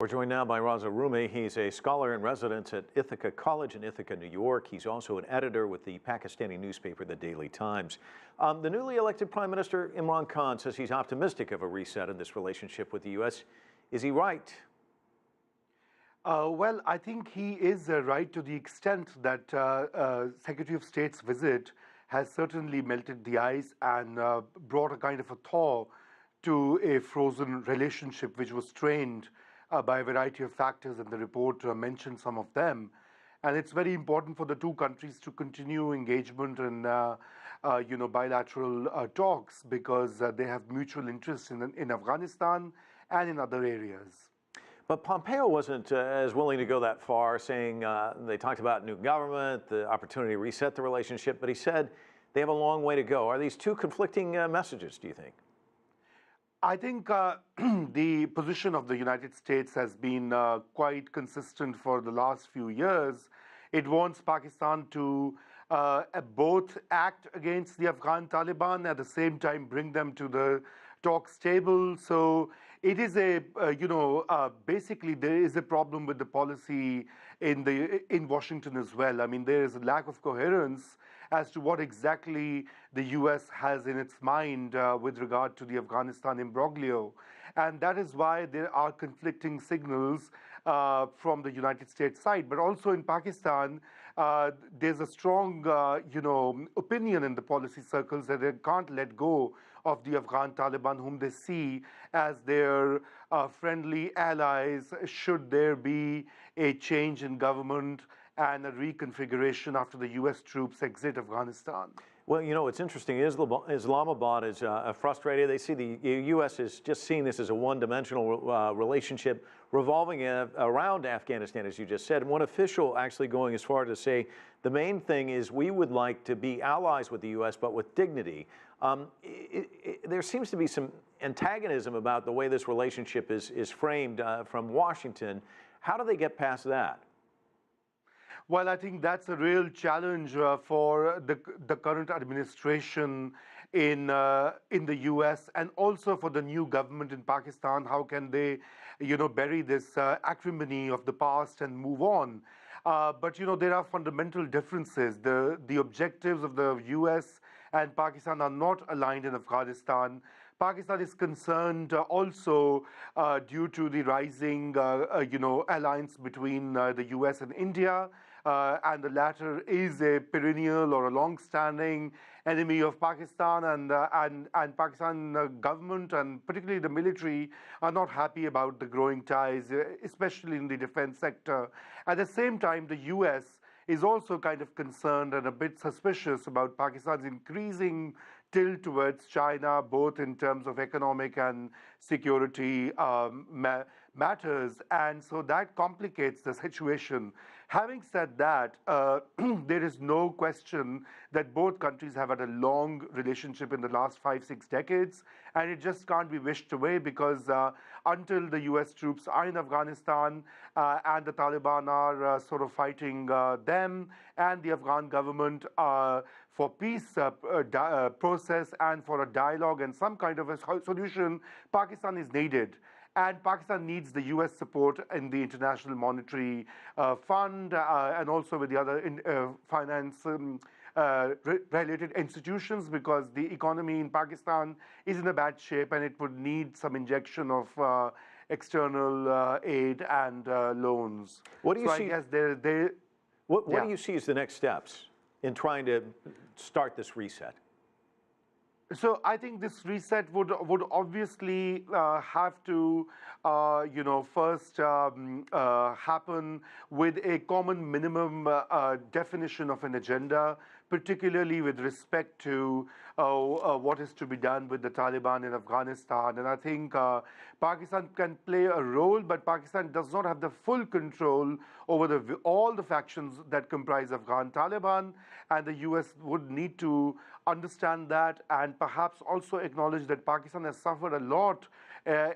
We're joined now by Raza Rumi. He's a scholar in residence at Ithaca College in Ithaca, New York. He's also an editor with the Pakistani newspaper, The Daily Times. The newly elected Prime Minister Imran Khan says he's optimistic of a reset in this relationship with the U.S. Is he right? Well, I think he is right to the extent that Secretary of State's visit has certainly melted the ice and brought a kind of a thaw to a frozen relationship which was strained by a variety of factors, and the report mentioned some of them. And it's very important for the two countries to continue engagement and bilateral talks because they have mutual interests in Afghanistan and in other areas. But Pompeo wasn't as willing to go that far, saying they talked about new government, the opportunity to reset the relationship, but he said they have a long way to go. Are these two conflicting messages, do you think? I think the position of the United States has been quite consistent for the last few years. It wants Pakistan to both act against the Afghan Taliban, at the same time bring them to the talks table. So it is basically there is a problem with the policy in Washington as well. I mean, there is a lack of coherence as to what exactly the U.S. has in its mind with regard to the Afghanistan imbroglio. And that is why there are conflicting signals from the United States side. But also in Pakistan, there's a strong, opinion in the policy circles that they can't let go of the Afghan Taliban, whom they see as their friendly allies should there be a change in government and a reconfiguration after the U.S. troops exit Afghanistan. Well, you know, it's interesting. Islamabad is frustrated. They see the U.S. is just seeing this as a one-dimensional relationship revolving around Afghanistan, as you just said. And one official actually going as far as to say the main thing is we would like to be allies with the U.S., but with dignity. There seems to be some antagonism about the way this relationship is framed from Washington. How do they get past that? Well, I think that's a real challenge for the current administration in the U.S. and also for the new government in Pakistan. How can they, bury this acrimony of the past and move on? But there are fundamental differences. The objectives of the U.S. and Pakistan are not aligned in Afghanistan. Pakistan is concerned also due to the rising, alliance between the U.S. and India. And the latter is a perennial or a long-standing enemy of Pakistan, and Pakistan government and particularly the military are not happy about the growing ties, especially in the defense sector. At the same time, the U.S. is also kind of concerned and a bit suspicious about Pakistan's increasing tilt towards China, both in terms of economic and security matters, and so that complicates the situation. Having said that, there is no question that both countries have had a long relationship in the last 5-6 decades, and it just can't be wished away because until the U.S. troops are in Afghanistan and the Taliban are sort of fighting them and the Afghan government for peace process and for a dialogue and some kind of a solution, Pakistan is needed. And Pakistan needs the U.S. support in the International Monetary Fund and also with the other finance related institutions, because the economy in Pakistan is in a bad shape and it would need some injection of external aid and loans. What do you see? I guess what do you see as the next steps in trying to start this reset? So I think this reset would obviously have to, first happen with a common minimum definition of an agenda, particularly with respect to what is to be done with the Taliban in Afghanistan. And I think Pakistan can play a role, but Pakistan does not have the full control over all the factions that comprise Afghan Taliban, and the U.S. would need to understand that and perhaps also acknowledge that Pakistan has suffered a lot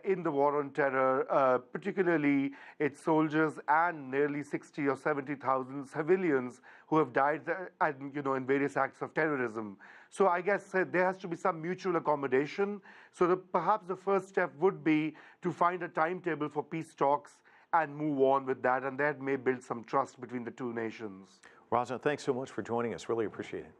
in the war on terror, particularly its soldiers and nearly 60 or 70,000 civilians who have died in various acts of terrorism. So I guess there has to be some mutual accommodation. So perhaps the first step would be to find a timetable for peace talks and move on with that, and that may build some trust between the two nations. Raza, thanks so much for joining us. Really appreciate it.